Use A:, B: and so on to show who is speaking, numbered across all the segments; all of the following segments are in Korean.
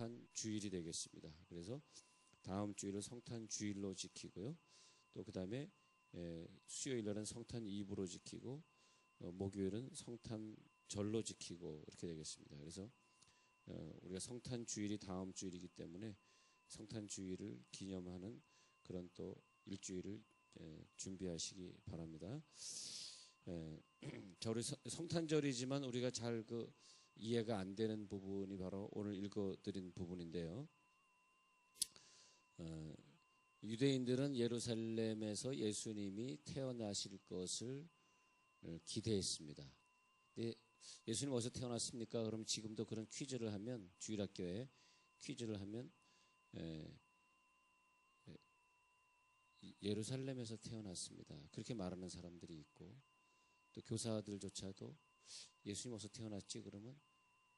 A: 성탄 주일이 되겠습니다. 그래서 다음 주일을 성탄 주일로 지키고요. 또 그 다음에 수요일날은 성탄 이브로 지키고 목요일은 성탄 절로 지키고 이렇게 되겠습니다. 그래서 우리가 성탄 주일이 다음 주일이기 때문에 성탄 주일을 기념하는 그런 또 일주일을 준비하시기 바랍니다. 자, 우리 성탄절이지만 우리가 잘 이해가 안 되는 부분이 바로 오늘 읽어드린 부분인데요. 유대인들은 예루살렘에서 예수님이 태어나실 것을 기대했습니다. 근데 예수님 어디서 태어났습니까? 그럼 지금도 그런 퀴즈를 하면, 주일학교에 퀴즈를 하면 예루살렘에서 태어났습니다. 그렇게 말하는 사람들이 있고, 또 교사들조차도 예수님 어디서 태어났지? 그러면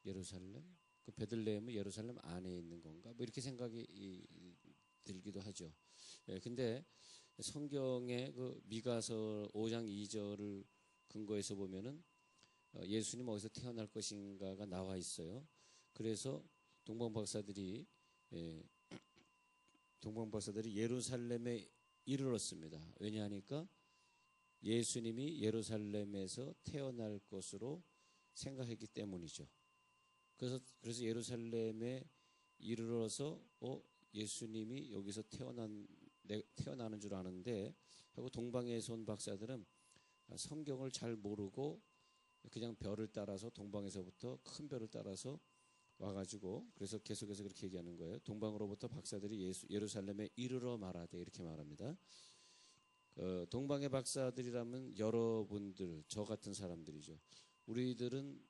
A: 예루살렘? 그 베들레헴은 예루살렘 안에 있는 건가? 뭐 이렇게 생각이 들기도 하죠. 근데 성경의 그 미가서 5장 2절을 근거해서 보면은 예수님 어디서 태어날 것인가가 나와 있어요. 그래서 동방박사들이 예루살렘에 이르렀습니다. 왜냐하니까 예수님이 예루살렘에서 태어날 것으로 생각했기 때문이죠. 그래서 예루살렘에 이르러서 예수님이 여기서 태어나는 줄 아는데 하고 동방에서 온 박사들은 성경을 잘 모르고 그냥 별을 따라서 동방에서부터 큰 별을 따라서 와가지고 그래서 계속해서 그렇게 얘기하는 거예요. 동방으로부터 박사들이 예루살렘에 이르러 말하되 이렇게 말합니다. 동방의 박사들이라면 여러분들, 저 같은 사람들이죠. 우리들은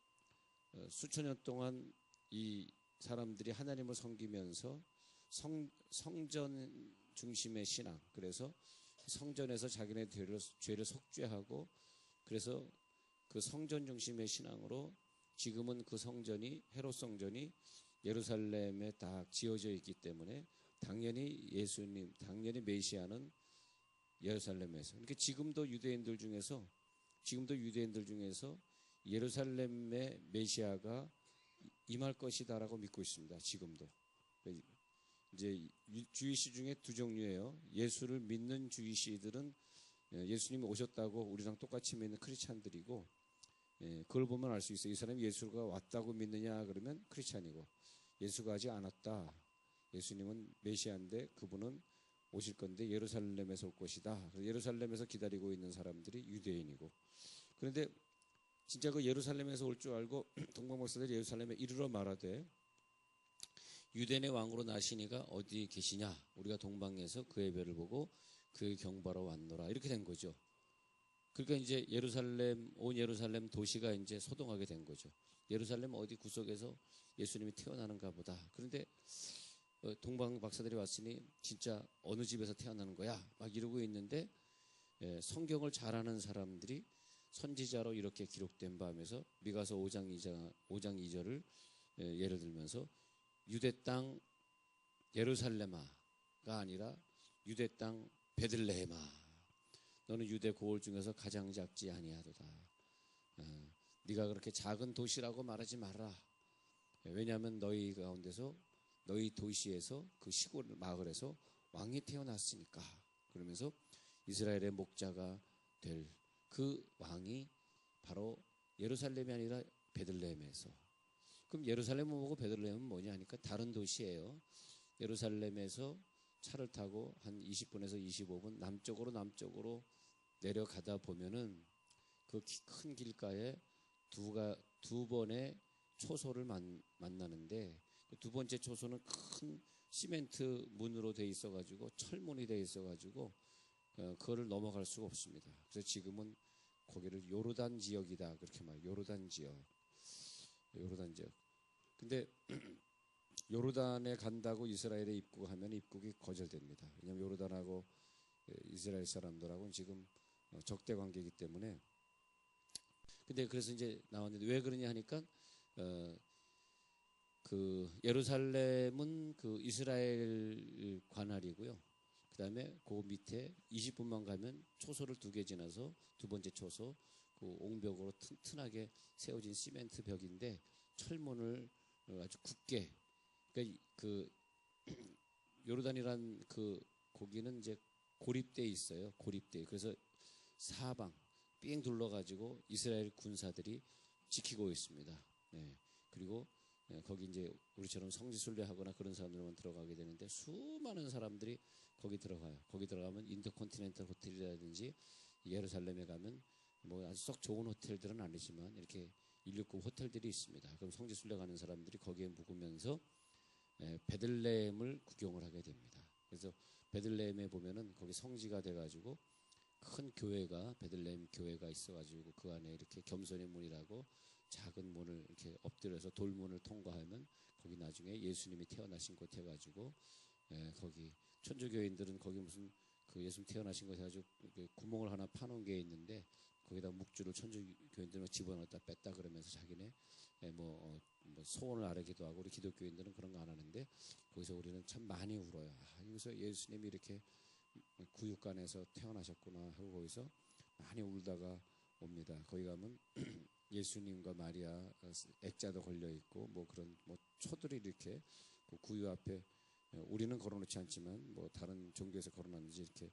A: 수천 년 동안 이 사람들이 하나님을 섬기면서 성전 중심의 신앙, 그래서 성전에서 자기네 죄를 속죄하고 그래서 그 성전 중심의 신앙으로 지금은 그 성전이 헤롯 성전이 예루살렘에 딱 지어져 있기 때문에 당연히 메시아는 예루살렘에서. 그러니까 지금도 유대인들 중에서 예루살렘의 메시아가 임할 것이다라고 믿고 있습니다. 지금도. 이제 주이시 중에 두 종류예요. 예수를 믿는 주이시들은 예수님이 오셨다고 우리랑 똑같이 믿는 크리스찬들이고, 그걸 보면 알 수 있어요. 이 사람이 예수가 왔다고 믿느냐 그러면 크리스찬이고, 예수가 아직 안 왔다, 예수님은 메시아인데 그분은 오실 건데 예루살렘에서 올 것이다, 예루살렘에서 기다리고 있는 사람들이 유대인이고. 그런데 진짜 그 예루살렘에서 올 줄 알고 동방박사들이 예루살렘에 이르러 말하되 유대인의 왕으로 나시니가 어디 계시냐? 우리가 동방에서 그의 별을 보고 그의 경배하러 왔노라. 이렇게 된 거죠. 그러니까 이제 온 예루살렘 도시가 이제 소동하게 된 거죠. 예루살렘 어디 구석에서 예수님이 태어나는가 보다. 그런데 동방 박사들이 왔으니 진짜 어느 집에서 태어나는 거야? 막 이러고 있는데 성경을 잘 아는 사람들이 선지자로 이렇게 기록된 바 하면서 미가서 5장 2절을 예를 들면서 유대 땅 예루살렘아가 아니라 유대 땅 베들레헴아, 너는 유대 고을 중에서 가장 작지 아니하도다. 네가 그렇게 작은 도시라고 말하지 마라. 왜냐하면 너희 가운데서, 너희 도시에서, 그 시골 마을에서 왕이 태어났으니까. 그러면서 이스라엘의 목자가 될 그 왕이 바로 예루살렘이 아니라 베들레헴에서. 그럼 예루살렘은 뭐고 베들레헴은 뭐냐 하니까 다른 도시예요. 예루살렘에서 차를 타고 한 20분에서 25분 남쪽으로 내려가다 보면은 그 큰 길가에 두 번의 초소를 만나는데, 두 번째 초소는 큰 시멘트 문으로 돼 있어가지고, 철문이 돼 있어가지고 그거를 넘어갈 수가 없습니다. 그래서 지금은 거기를 요르단 지역이다 그렇게 말해요. 요르단 지역. 근데 요르단에 간다고 이스라엘에 입국하면 입국이 거절됩니다. 왜냐하면 요르단하고 이스라엘 사람들하고는 지금 적대 관계이기 때문에. 근데 그래서 이제 나왔는데 왜 그러냐 하니까 그 예루살렘은 그 이스라엘 관할이고요. 그 다음에 그 밑에 20분만 가면 초소를 2개 지나서 두 번째 초소, 그 옹벽으로 튼튼하게 세워진 시멘트 벽인데 철문을 아주 굳게 그러니까 그 요르단이란 그 고기는 이제 고립돼 있어요. 고립돼. 그래서 사방 삥 둘러가지고 이스라엘 군사들이 지키고 있습니다. 예. 그리고 거기 이제 우리처럼 성지순례하거나 그런 사람들만 들어가게 되는데 수많은 사람들이 거기 들어가요. 거기 들어가면 인터컨티넨탈 호텔이라든지 예루살렘에 가면 뭐 아주 썩 좋은 호텔들은 아니지만 이렇게 169 호텔들이 있습니다. 그럼 성지순례 가는 사람들이 거기에 묵으면서 베들레헴을 구경을 하게 됩니다. 그래서 베들레헴에 보면은 거기 성지가 돼가지고 큰 교회가 베들레헴 교회가 있어가지고 그 안에 이렇게 겸손의 문이라고 작은 문을 이렇게 엎드려서 돌문을 통과하면 거기 나중에 예수님이 태어나신 곳 해가지고 거기 천주교인들은 거기 무슨 그 예수님 태어나신 곳 해가지고 구멍을 하나 파놓은 게 있는데 거기다 묵주를 천주교인들은 집어넣었다 뺐다 그러면서 자기네 뭐 소원을 아뢰기도 하고 우리 기독교인들은 그런 거 안 하는데 거기서 우리는 참 많이 울어요. 여기서 예수님이 이렇게 구육간에서 태어나셨구나 하고 거기서 많이 울다가 옵니다. 거기 가면 예수님과 마리아 액자도 걸려 있고 뭐 그런 뭐 초들이 이렇게 그 구유 앞에 우리는 걸어놓지 않지만 뭐 다른 종교에서 걸어놨는지 이렇게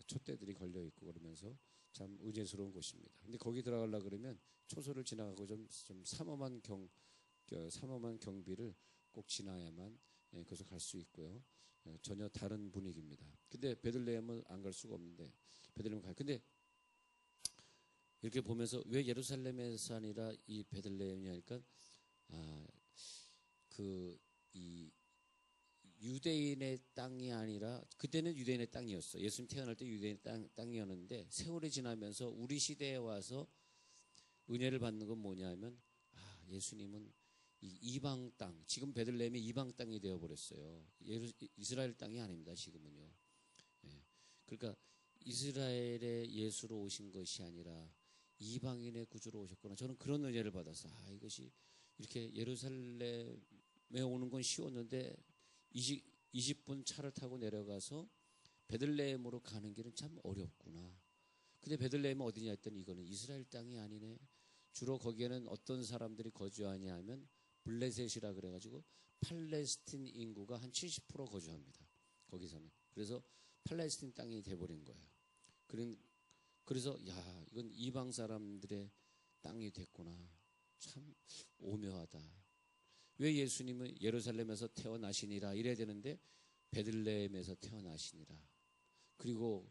A: 촛대들이 걸려 있고 그러면서 참 의제스러운 곳입니다. 근데 거기 들어가려 그러면 초소를 지나가고 좀 삼엄한 경비를 꼭 지나야만 거기서 갈 수 있고요. 전혀 다른 분위기입니다. 근데 베들레헴은 안 갈 수가 없는데 베들레헴 가요. 근데 이렇게 보면서 왜 예루살렘에서 아니라 이 베들레헴이 하니까 이 유대인의 땅이 아니라 그때는 유대인의 땅이었어. 예수님 태어날 때 유대인의 땅이었는데 세월이 지나면서 우리 시대에 와서 은혜를 받는 건 뭐냐면 예수님은 이 이방 땅, 지금 베들레헴이 이방 땅이 되어버렸어요. 이스라엘 땅이 아닙니다. 지금은요. 그러니까 이스라엘의 예수로 오신 것이 아니라 이방인의 구주로 오셨구나. 저는 그런 은혜를 받았어요. 이것이 이렇게 예루살렘에 오는 건 쉬웠는데 20분 차를 타고 내려가서 베들레헴으로 가는 길은 참 어렵구나. 근데 베들레헴은 어디냐 했더니 이거는 이스라엘 땅이 아니네. 주로 거기에는 어떤 사람들이 거주하냐 하면 블레셋이라 그래가지고 팔레스틴 인구가 한 70% 거주합니다. 거기서는. 그래서 팔레스틴 땅이 돼버린 거예요. 그래서 이건 이방 사람들의 땅이 됐구나. 참 오묘하다. 왜 예수님은 예루살렘에서 태어나시니라 이래야 되는데 베들레헴에서 태어나시니라. 그리고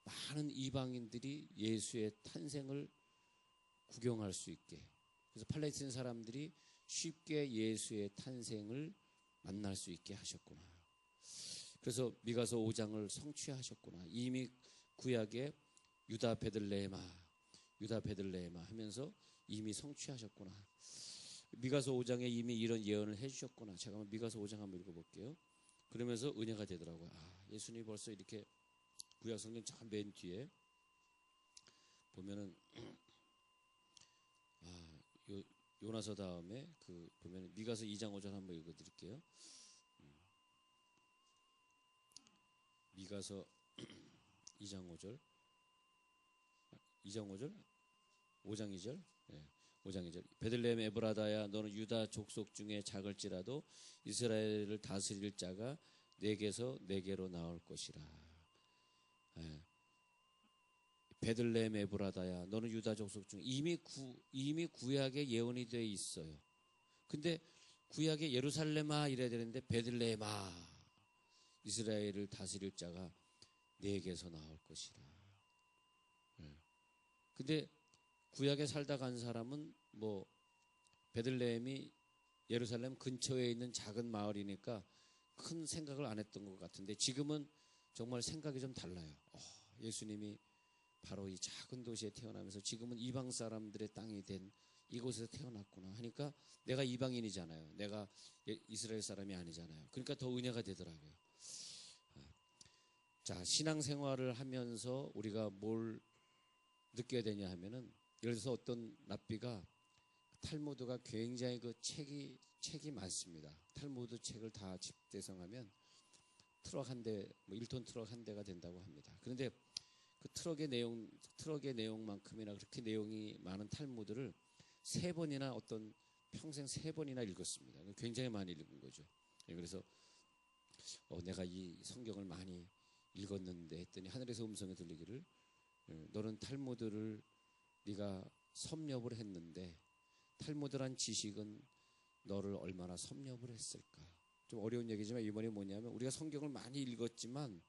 A: 많은 이방인들이 예수의 탄생을 구경할 수 있게. 그래서 팔레스틴 사람들이 쉽게 예수의 탄생을 만날 수 있게 하셨구나. 그래서 미가서 5장을 성취하셨구나. 이미 구약에 유다 베들레헴아 하면서 이미 성취하셨구나. 미가서 5장에 이미 이런 예언을 해주셨구나. 제가 한번 미가서 5장 한번 읽어볼게요. 그러면서 은혜가 되더라고요. 예수님이 벌써 이렇게 구약 성경 저 맨 뒤에 보면은 요나서 다음에 보면 미가서 2장 5절 한번 읽어드릴게요. 미가서 2장 5절 5장 2절 5장 2절 베들레헴 에브라다야 너는 유다 족속 중에 작을지라도 이스라엘을 다스릴 자가 내게서 내게로 나올 것이라. 베들레헴 에브라다야 너는 유다 족속 중에 이미 구약에 예언이 되어 있어요. 근데 구약에 예루살렘아 이래야 되는데 베들레헴아 이스라엘을 다스릴 자가 내게서 나올 것이라. 근데 구약에 살다 간 사람은 뭐 베들레헴이 예루살렘 근처에 있는 작은 마을이니까 큰 생각을 안 했던 것 같은데 지금은 정말 생각이 좀 달라요. 예수님이 바로 이 작은 도시에 태어나면서 지금은 이방 사람들의 땅이 된 이곳에서 태어났구나 하니까 내가 이방인이잖아요. 내가 이스라엘 사람이 아니잖아요. 그러니까 더 은혜가 되더라고요. 자, 신앙생활을 하면서 우리가 뭘 느껴야 되냐 하면은 예를 들어서 어떤 랍비가 탈무드가 굉장히 그 책이 많습니다. 탈무드 책을 다 집대성하면 트럭 한 대, 뭐 1톤 트럭 한 대가 된다고 합니다. 그런데 그 트럭의 내용만큼이나 그렇게 내용이 많은 탈무드를 평생 세 번이나 읽었습니다. 굉장히 많이 읽은 거죠. 그래서 내가 이 성경을 많이 읽었는데 했더니 하늘에서 음성이 들리기를 너는 탈무드를 네가 섭렵을 했는데 탈무드란 지식은 너를 얼마나 섭렵을 했을까. 좀 어려운 얘기지만 이번에 뭐냐면 우리가 성경을 많이 읽었지만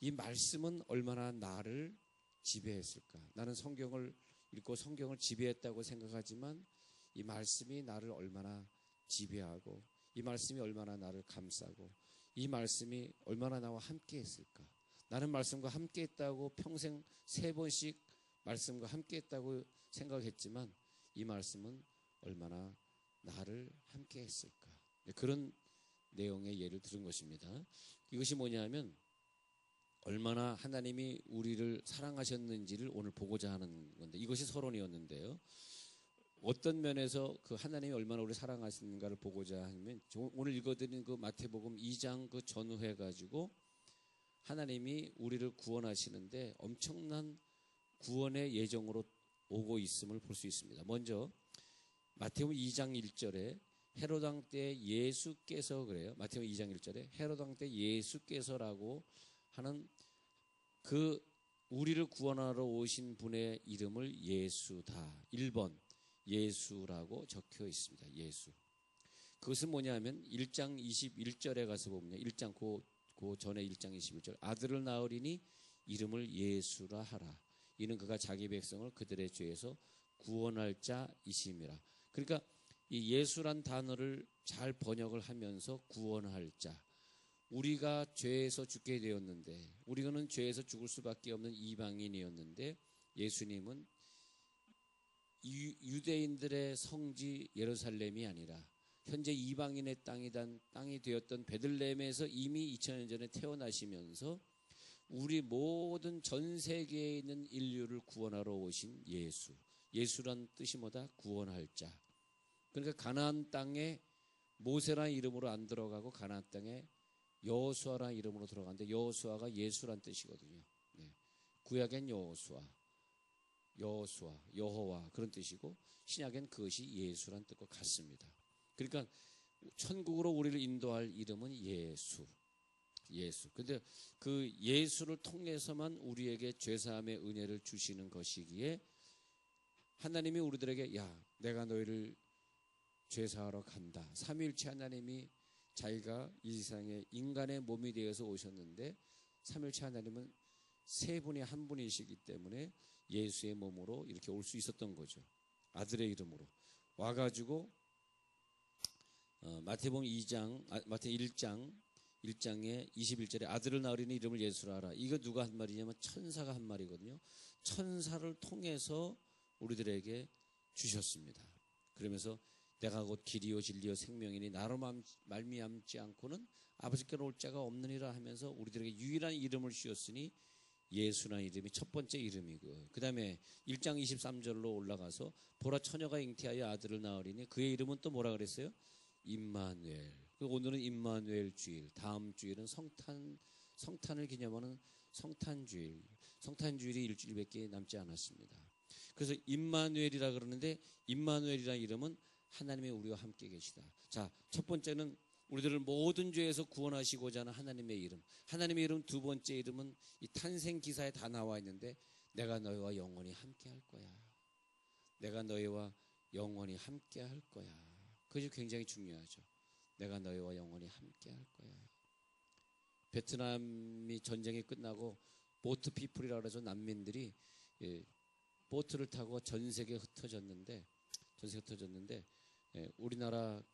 A: 이 말씀은 얼마나 나를 지배했을까. 나는 성경을 읽고 성경을 지배했다고 생각하지만 이 말씀이 나를 얼마나 지배하고 이 말씀이 얼마나 나를 감싸고 이 말씀이 얼마나 나와 함께 했을까. 나는 말씀과 함께 했다고 평생 3번씩 말씀과 함께 했다고 생각했지만 이 말씀은 얼마나 나를 함께 했을까. 그런 내용의 예를 들은 것입니다. 이것이 뭐냐면 얼마나 하나님이 우리를 사랑하셨는지를 오늘 보고자 하는 건데 이것이 서론이었는데요. 어떤 면에서 그 하나님이 얼마나 우리를 사랑하시는가를 보고자 하면 오늘 읽어드린 그 마태복음 2장 그 전후해 가지고 하나님이 우리를 구원하시는데 엄청난 구원의 예정으로 오고 있음을 볼 수 있습니다. 먼저 마태복음 2장 1절에 헤롯 왕 때 예수께서 그래요. 마태복음 2장 1절에 헤롯 왕 때 예수께서라고 하는 그 우리를 구원하러 오신 분의 이름을 예수다. 1번 예수라고 적혀 있습니다. 예수. 그것은 뭐냐면 1장 21절에 가서 보면요. 1장 그 전에 1장 21절 아들을 낳으리니 이름을 예수라 하라. 이는 그가 자기 백성을 그들의 죄에서 구원할 자이심이라. 그러니까 이 예수란 단어를 잘 번역을 하면서 구원할 자. 우리가 죄에서 죽게 되었는데 우리는 죄에서 죽을 수밖에 없는 이방인이었는데 예수님은 유대인들의 성지 예루살렘이 아니라 현재 이방인의 땅이 되었던 베들레헴에서 이미 2000년 전에 태어나시면서 우리 모든 전 세계에 있는 인류를 구원하러 오신 예수. 예수란 뜻이 뭐다? 구원할 자. 그러니까 가나안 땅에 모세라는 이름으로 안 들어가고 가나안 땅에 여호수아라는 이름으로 들어가는데 여호수아가 예수란 뜻이거든요. 네. 구약엔 여호수아, 여호와 그런 뜻이고 신약엔 그것이 예수란 뜻과 같습니다. 그러니까 천국으로 우리를 인도할 이름은 예수. 근데 그 예수를 통해서만 우리에게 죄사함의 은혜를 주시는 것이기에 하나님이 우리들에게 야 내가 너희를 죄사하러 간다. 삼위일체 하나님이 자기가 이 세상에 인간의 몸이 되어서 오셨는데 삼위일체 하나님은 세 분이 한 분이시기 때문에 예수의 몸으로 이렇게 올 수 있었던 거죠. 아들의 이름으로 와가지고 마태복음 1장의 21절에 아들을 낳으리니 이름을 예수라 하라. 이거 누가 한 말이냐면 천사가 한 말이거든요. 천사를 통해서 우리들에게 주셨습니다. 그러면서 내가 곧 길이요 진리요 생명이니 나로 말미암지 않고는 아버지께로 올 자가 없느니라 하면서 우리들에게 유일한 이름을 주셨으니 예수라는 이름이 첫 번째 이름이고 그 다음에 1장 23절로 올라가서 보라 처녀가 잉태하여 아들을 낳으리니 그의 이름은 또 뭐라 그랬어요? 임마누엘. 오늘은 임마누엘 주일, 다음 주일은 성탄을 기념하는 성탄주일. 성탄주일이 일주일밖에 남지 않았습니다. 그래서 임마누엘이라 그러는데 임마누엘이라는 이름은 하나님의 우리와 함께 계시다. 자, 첫 번째는 우리들을 모든 죄에서 구원하시고자 하는 하나님의 이름. 하나님의 이름 두 번째 이름은 이 탄생 기사에 다 나와 있는데 내가 너희와 영원히 함께 할 거야. 내가 너희와 영원히 함께 할 거야. 그것이 굉장히 중요하죠. 내가 너희와 영원히 함께 할 거야. 베트남이 전쟁이 끝나고 보트 피플이라고 해서 난민들이 보트를 타고 전 세계에 흩어졌는데 우리나라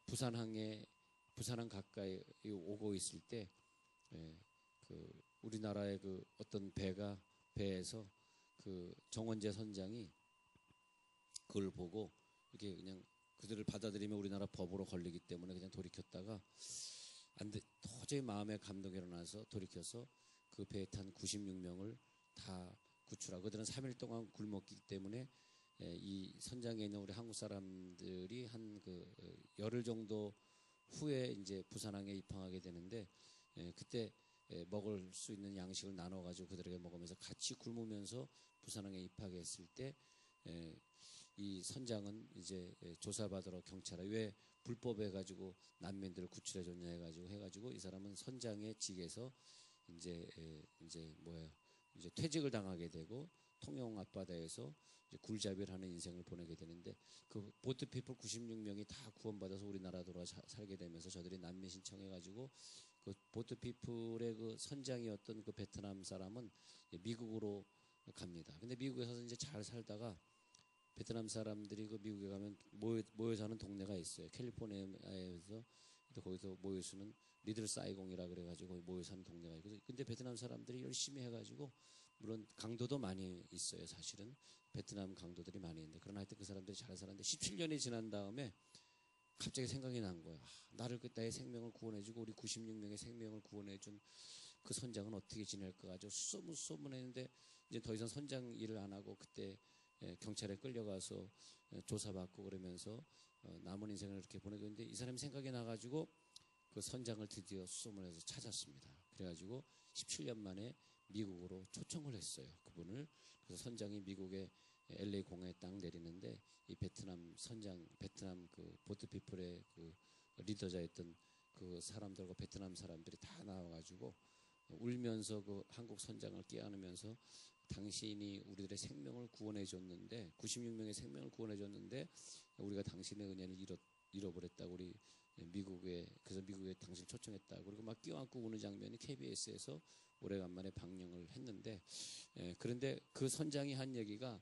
A: 부산항 가까이 오고 있을 때 우리나라의 그 어떤 배에서 그 정원재 선장이 그걸 보고 이렇게 그냥 그들을 받아들이면 우리나라 법으로 걸리기 때문에 그냥 돌이켰다가 도저히 마음에 감동이 일어나서 돌이켜서 그 배에 탄 96명을 다 구출하고 그들은 3일 동안 굶었기 때문에 이 선장에 있는 우리 한국 사람들이 한 열흘 정도 후에 이제 부산항에 입항하게 되는데 그때 먹을 수 있는 양식을 나눠가지고 그들에게 먹으면서 같이 굶으면서 부산항에 입항했을 때 이 선장은 이제 조사받으러 경찰에 왜 불법해 가지고 난민들을 구출해 줬냐 해가지고 이 사람은 선장의 직에서 이제 뭐예요? 이제 퇴직을 당하게 되고 통영 앞바다에서 이제 굴잡이를 하는 인생을 보내게 되는데 그 보트피플 96명이 다 구원받아서 우리나라 돌아 살게 되면서 저들이 난민 신청해가지고 그 보트피플의 그 선장이었던 그 베트남 사람은 미국으로 갑니다. 근데 미국에서 이제 잘 살다가 베트남 사람들이 그 미국에 가면 모여 사는 동네가 있어요. 캘리포니아에서 거기서 모여 사는 리들 사이공이라 그래가지고 모여 사는 동네가 있고 근데 베트남 사람들이 열심히 해가지고 물론 강도도 많이 있어요. 사실은 베트남 강도들이 많이 있는데 그러나 하여튼 그 사람들이 잘 살았는데 17년이 지난 다음에 갑자기 생각이 난 거야. 나를 나의 생명을 구원해주고 우리 96명의 생명을 구원해준 그 선장은 어떻게 지낼까 아주 소문했는데 이제 더 이상 선장 일을 안 하고 그때 경찰에 끌려가서 조사받고 그러면서 남은 인생을 이렇게 보내고 있는데 이 사람이 생각이 나가지고 그 선장을 드디어 수소문해서 찾았습니다. 그래가지고 17년 만에 미국으로 초청을 했어요. 그분을. 그래서 선장이 미국의 LA 공항에 딱 내리는데 이 베트남 선장, 베트남 그 보트피플의 그 리더자였던 그 사람들과 베트남 사람들이 다 나와가지고 울면서 그 한국 선장을 끼안으면서 당신이 우리들의 생명을 구원해 줬는데 96명의 생명을 구원해 줬는데 우리가 당신의 은혜를 잃어버렸다고 우리 그래서 미국에 당신 초청했다. 그리고 막 끼어안고 우는 장면이 KBS에서 오래간만에 방영을 했는데 그런데 그 선장이 한 얘기가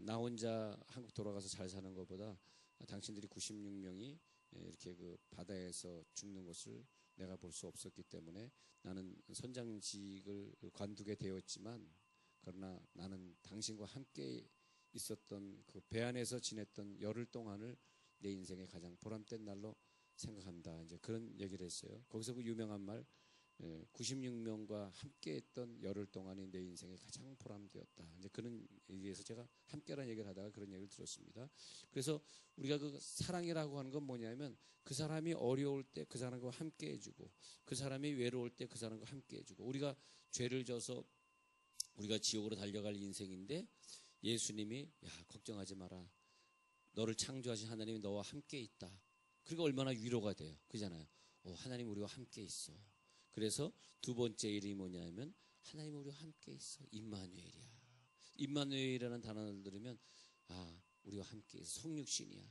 A: 나 혼자 한국 돌아가서 잘 사는 것보다 당신들이 96명이 이렇게 그 바다에서 죽는 것을 내가 볼 수 없었기 때문에 나는 선장직을 관두게 되었지만 그러나 나는 당신과 함께 있었던 그 배 안에서 지냈던 열흘 동안을 내 인생의 가장 보람된 날로 생각한다. 이제 그런 얘기를 했어요. 거기서 그 유명한 말, 96명과 함께했던 열흘 동안이 내 인생의 가장 보람되었다. 이제 그런 얘기에서 제가 함께라는 얘기를 하다가 그런 얘기를 들었습니다. 그래서 우리가 그 사랑이라고 하는 건 뭐냐면 그 사람이 어려울 때 그 사람과 함께해주고 그 사람이 외로울 때 그 사람과 함께해주고 우리가 죄를 져서 우리가 지옥으로 달려갈 인생인데 예수님이 야 걱정하지 마라. 너를 창조하신 하나님이 너와 함께 있다. 그리고 얼마나 위로가 돼요. 그잖아요. 하나님 우리와 함께 있어. 그래서 두 번째 일이 뭐냐면 하나님 우리와 함께 있어. 임마누엘이야. 임마누엘이라는 단어를 들으면 우리와 함께 있어. 성육신이야.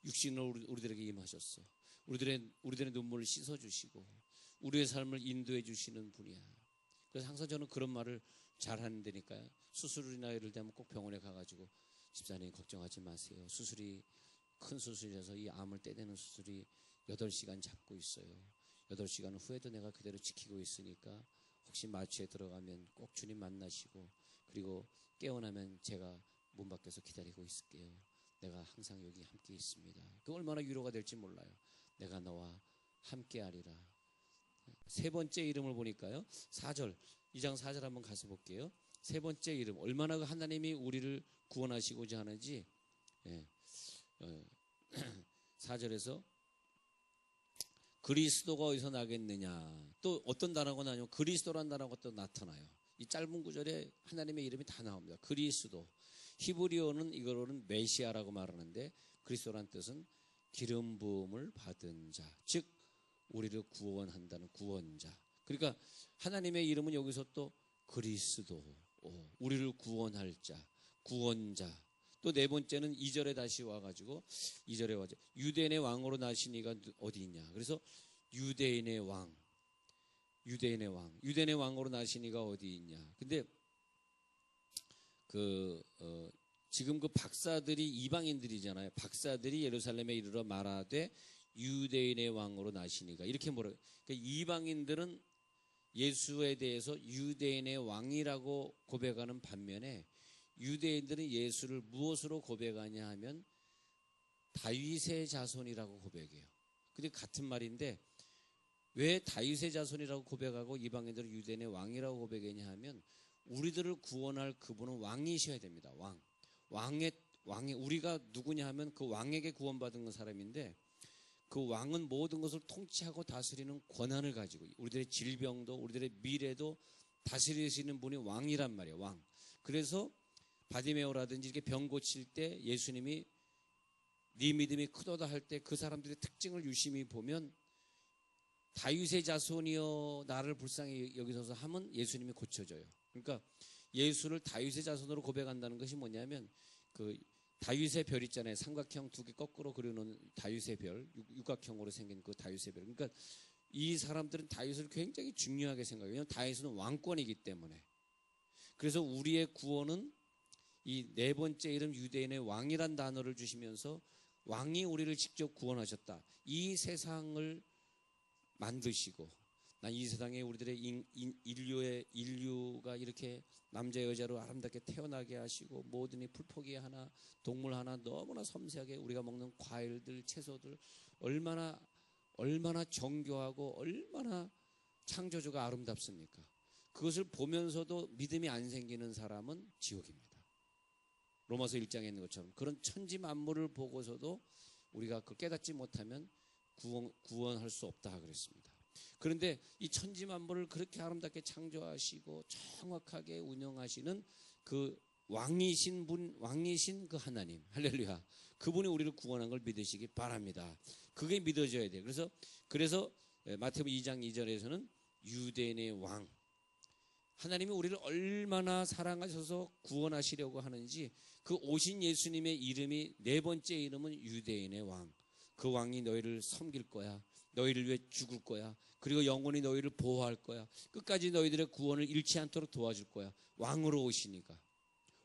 A: 육신으로 우리들에게 임하셨어. 우리들의 눈물을 씻어주시고 우리의 삶을 인도해 주시는 분이야. 그래서 항상 저는 그런 말을 잘 하는데니까요. 수술이나 이럴 때면 꼭 병원에 가가지고 집사님 걱정하지 마세요. 수술이 큰 수술이라서 이 암을 떼내는 수술이 8시간 잡고 있어요. 8시간 후에도 내가 그대로 지키고 있으니까 혹시 마취에 들어가면 꼭 주님 만나시고 그리고 깨어나면 제가 문 밖에서 기다리고 있을게요. 내가 항상 여기 함께 있습니다. 그 얼마나 위로가 될지 몰라요. 내가 너와 함께 하리라. 세 번째 이름을 보니까요. 4절, 2장 4절 한번 가서 볼게요. 세 번째 이름, 얼마나 그 하나님이 우리를 구원하시고자 하는지 4절에서 그리스도가 어디서 나겠느냐. 또 어떤 단어가 나냐면 그리스도란 단어가 또 나타나요. 이 짧은 구절에 하나님의 이름이 다 나옵니다. 그리스도. 히브리어는 이거로는 메시아라고 말하는데 그리스도란 뜻은 기름 부음을 받은 자. 즉 우리를 구원한다는 구원자. 그러니까 하나님의 이름은 여기서 또 그리스도. 우리를 구원할 자. 구원자. 또 네 번째는 2절에 다시 와가지고 2절에 와서 유대인의 왕으로 나시니가 어디 있냐. 그래서 유대인의 왕. 유대인의 왕으로 나시니가 어디 있냐. 근데 지금 그 박사들이 이방인들이잖아요. 박사들이 예루살렘에 이르러 말하되 유대인의 왕으로 나시니가 이렇게 그러니까 이방인들은 예수에 대해서 유대인의 왕이라고 고백하는 반면에 유대인들은 예수를 무엇으로 고백하냐 하면 다윗의 자손이라고 고백해요. 근데 같은 말인데 왜 다윗의 자손이라고 고백하고 이방인들은 유대인의 왕이라고 고백하냐 하면 우리들을 구원할 그분은 왕이셔야 됩니다. 왕이 우리가 누구냐 하면 그 왕에게 구원받은 사람인데 그 왕은 모든 것을 통치하고 다스리는 권한을 가지고 우리들의 질병도 우리들의 미래도 다스리시는 분이 왕이란 말이에요. 왕. 그래서 바디메오라든지 이렇게 병 고칠 때 예수님이 네 믿음이 크도다 할 때 그 사람들의 특징을 유심히 보면 다윗의 자손이여 나를 불쌍히 여기소서 하면 예수님이 고쳐줘요. 그러니까 예수를 다윗의 자손으로 고백한다는 것이 뭐냐면 그 다윗의 별 있잖아요. 삼각형 두 개 거꾸로 그려놓은 다윗의 별, 육각형으로 생긴 그 다윗의 별. 그러니까 이 사람들은 다윗을 굉장히 중요하게 생각해요. 왜냐하면 다윗은 왕권이기 때문에. 그래서 우리의 구원은 이 네 번째 이름 유대인의 왕이란 단어를 주시면서 왕이 우리를 직접 구원하셨다. 이 세상을 만드시고 난 이 세상에 우리들의 인류가 이렇게 남자 여자로 아름답게 태어나게 하시고 모든 이 풀포기 하나 동물 하나 너무나 섬세하게 우리가 먹는 과일들 채소들 얼마나 정교하고 얼마나 창조주가 아름답습니까? 그것을 보면서도 믿음이 안 생기는 사람은 지옥입니다. 로마서 1장에 있는 것처럼 그런 천지 만물을 보고서도 우리가 그 깨닫지 못하면 구원할 수 없다 그랬습니다. 그런데 이 천지 만물을 그렇게 아름답게 창조하시고 정확하게 운영하시는 그 왕이신 그 하나님, 할렐루야. 그분이 우리를 구원한 걸 믿으시기 바랍니다. 그게 믿어져야 돼요. 그래서 마태복음 2장 2절에서는 유대인의 왕, 하나님이 우리를 얼마나 사랑하셔서 구원하시려고 하는지 그 오신 예수님의 이름이 네 번째 이름은 유대인의 왕. 그 왕이 너희를 섬길 거야. 너희를 위해 죽을 거야. 그리고 영원히 너희를 보호할 거야. 끝까지 너희들의 구원을 잃지 않도록 도와줄 거야. 왕으로 오시니까.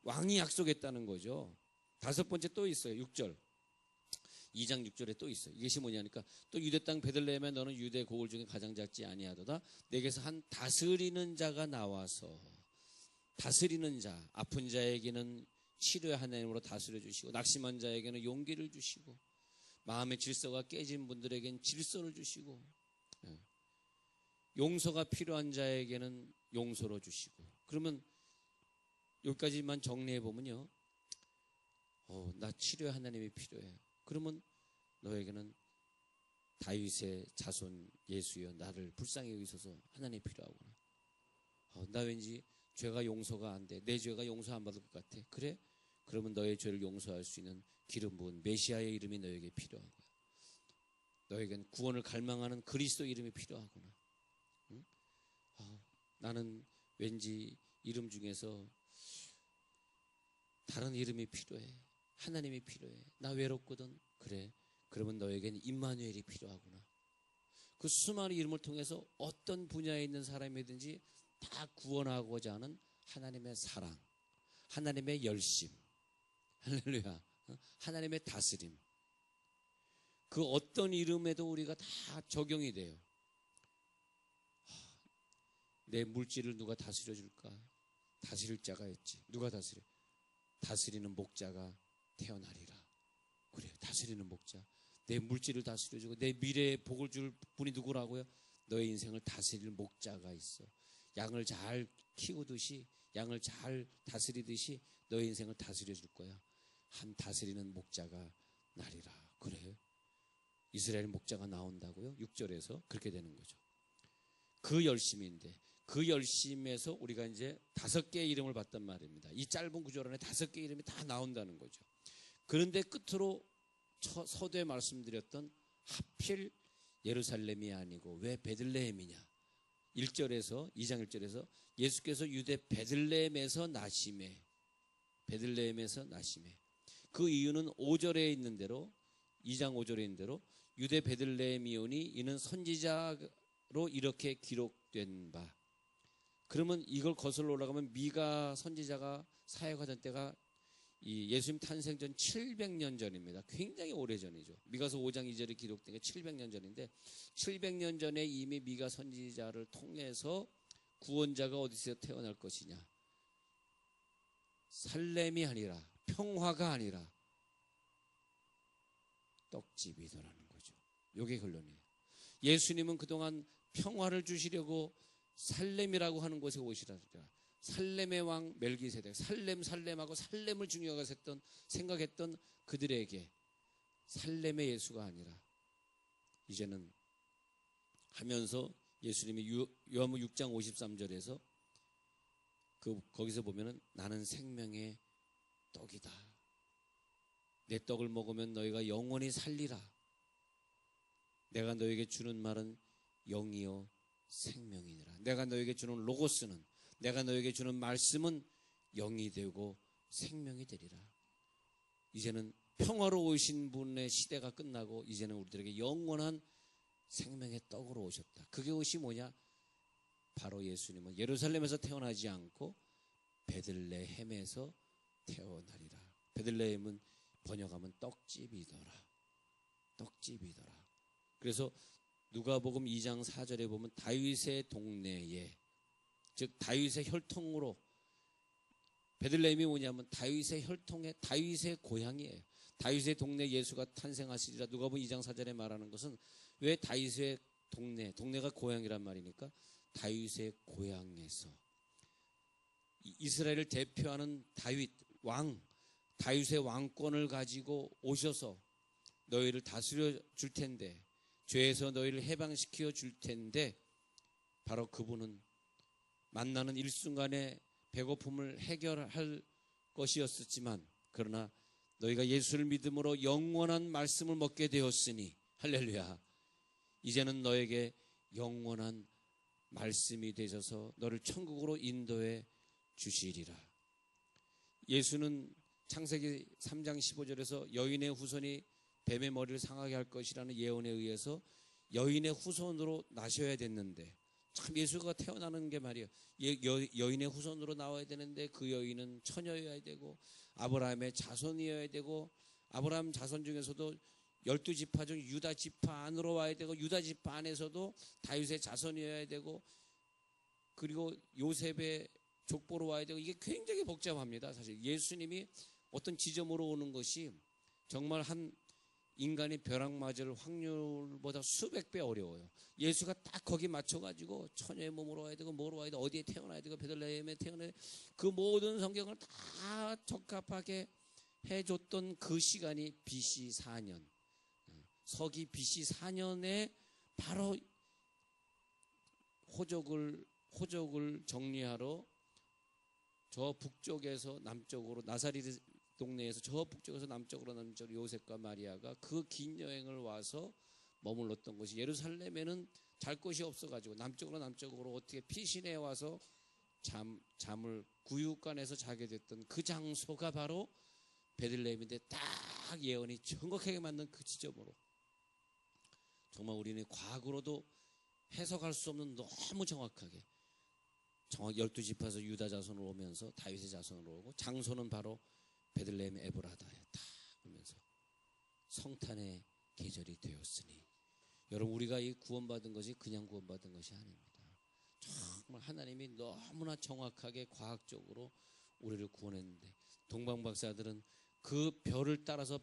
A: 왕이 약속했다는 거죠. 다섯 번째 또 있어요. 6절. 2장 6절에 또 있어요. 이것이 뭐냐니까 또 유대 땅 베들레헴에 너는 유대 고을 중에 가장 작지 아니하도다. 내게서 한 다스리는 자가 나와서 다스리는 자, 아픈 자에게는 치료의 하나님으로 다스려 주시고 낙심한 자에게는 용기를 주시고 마음의 질서가 깨진 분들에게는 질서를 주시고 용서가 필요한 자에게는 용서로 주시고. 그러면 여기까지만 정리해 보면요. 나 치료의 하나님이 필요해. 그러면 너에게는 다윗의 자손 예수여 나를 불쌍히 여기소서 하나님이 필요하구나. 나 왠지 죄가 용서가 안 돼. 내 죄가 용서 안 받을 것 같아. 그래? 그러면 너의 죄를 용서할 수 있는 기름 부은 메시아의 이름이 너에게 필요한 거야. 너에겐 구원을 갈망하는 그리스도 이름이 필요하구나. 응? 나는 왠지 이름 중에서 다른 이름이 필요해. 하나님이 필요해. 나 외롭거든. 그래. 그러면 너에겐 임마누엘이 필요하구나. 그 수많은 이름을 통해서 어떤 분야에 있는 사람이든지 다 구원하고자 하는 하나님의 사랑, 하나님의 열심, 할렐루야, 하나님의 다스림. 그 어떤 이름에도 우리가 다 적용이 돼요. 내 물질을 누가 다스려 줄까? 다스릴 자가 있지. 누가 다스려? 다스리는 목자가 태어나리라. 그래요. 다스리는 목자. 내 물질을 다스려주고 내 미래에 복을 줄 분이 누구라고요? 너의 인생을 다스릴 목자가 있어. 양을 잘 키우듯이 양을 잘 다스리듯이 너의 인생을 다스려 줄 거야. 한 다스리는 목자가 나리라. 그래요. 이스라엘 목자가 나온다고요? 6절에서 그렇게 되는 거죠. 그 열심인데 그 열심에서 우리가 이제 5개의 이름을 봤단 말입니다. 이 짧은 구절 안에 5개의 이름이 다 나온다는 거죠. 그런데 끝으로 서두에 말씀드렸던 하필 예루살렘이 아니고 왜 베들레헴이냐. 1절에서 2장 1절에서 예수께서 유대 베들레헴에서 나심에 그 이유는 5절에 있는 대로 2장 5절에 있는 대로 유대 베들레헴이오니 이는 선지자로 이렇게 기록된 바. 그러면 이걸 거슬러 올라가면 미가 선지자가 사역하던 때가 이 예수님 탄생 전 700년 전입니다. 굉장히 오래전이죠. 미가서 5장 2절에 기록된 게 700년 전인데 700년 전에 이미 미가 선지자를 통해서 구원자가 어디서 태어날 것이냐. 살렘이 아니라 평화가 아니라 떡집이더라는 거죠. 이게 결론이에요. 예수님은 그동안 평화를 주시려고 살렘이라고 하는 곳에 오시라. 살렘의 왕 멜기세덱, 살렘하고 살렘을 중요하게 생각했던 그들에게 살렘의 예수가 아니라 이제는 하면서 예수님이 요한복음 6장 53절에서 거기서 보면은 나는 생명의 떡이다. 내 떡을 먹으면 너희가 영원히 살리라. 내가 너에게 주는 말은 영이요 생명이니라. 내가 너에게 주는 로고스는, 내가 너에게 주는 말씀은 영이 되고 생명이 되리라. 이제는 평화로우신 분의 시대가 끝나고 이제는 우리들에게 영원한 생명의 떡으로 오셨다. 그게 옷이 뭐냐? 바로 예수님은 예루살렘에서 태어나지 않고 베들레헴에서 태어나리라. 베들레헴은 번역하면 떡집이더라. 떡집이더라. 그래서 누가복음 2장 4절에 보면 다윗의 동네에, 즉 다윗의 혈통으로, 베들레헴이 뭐냐면 다윗의 혈통의 다윗의 고향이에요. 다윗의 동네 예수가 탄생하시리라. 누가복음 2장 4절에 말하는 것은 왜 다윗의 동네가 고향이란 말이니까 다윗의 고향에서 이스라엘을 대표하는 다윗 왕, 다윗의 왕권을 가지고 오셔서 너희를 다스려 줄 텐데, 죄에서 너희를 해방시켜 줄 텐데, 바로 그분은 만나는 일순간의 배고픔을 해결할 것이었지만, 그러나 너희가 예수를 믿음으로 영원한 말씀을 먹게 되었으니, 할렐루야, 이제는 너에게 영원한 말씀이 되셔서 너를 천국으로 인도해 주시리라. 예수는 창세기 3장 15절에서 여인의 후손이 뱀의 머리를 상하게 할 것이라는 예언에 의해서 여인의 후손으로 나셔야 됐는데, 참 예수가 태어나는 게 말이에요. 여인의 후손으로 나와야 되는데 그 여인은 처녀여야 되고 아브라함의 자손이어야 되고, 아브라함 자손 중에서도 12지파 중 유다 지파 안으로 와야 되고, 유다 지파 안에서도 다윗의 자손이어야 되고, 그리고 요셉의 족보로 와야 되고, 이게 굉장히 복잡합니다. 사실 예수님이 어떤 지점으로 오는 것이 정말 한 인간이 벼락 맞을 확률보다 수백 배 어려워요. 예수가 딱 거기 맞춰가지고 처녀의 몸으로 와야 되고 뭐로 와야 되고 어디에 태어나야 되고 베들레헴에 태어나야 되고, 그 모든 성경을 다 적합하게 해줬던 그 시간이 BC 4년, 서기 BC 4년에 바로 호족을 정리하러 저 북쪽에서 남쪽으로, 나사렛 동네에서 저 북쪽에서 남쪽으로 요셉과 마리아가 그 긴 여행을 와서 머물렀던 곳이, 예루살렘에는 잘 곳이 없어가지고 남쪽으로 어떻게 피신해 와서 잠을 구유관에서 자게 됐던 그 장소가 바로 베들레헴인데, 딱 예언이 정확하게 맞는 그 지점으로, 정말 우리는 과거로도 해석할 수 없는 너무 정확하게 12지파에서 유다 자손으로 오면서 다윗의 자손으로 오고, 장소는 바로 베들레헴 에브라다에 딱 오면서 성탄의 계절이 되었으니, 여러분 우리가 이 구원받은 것이 그냥 구원받은 것이 아닙니다. 정말 하나님이 너무나 정확하게 과학적으로 우리를 구원했는데, 동방박사들은 그 별을 따라서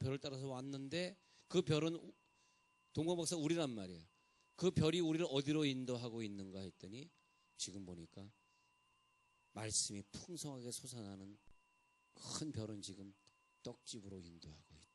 A: 왔는데, 그 별은 동방박사 우리란 말이에요. 그 별이 우리를 어디로 인도하고 있는가 했더니 지금 보니까 말씀이 풍성하게 솟아나는 큰 별은 지금 떡집으로 인도하고 있다.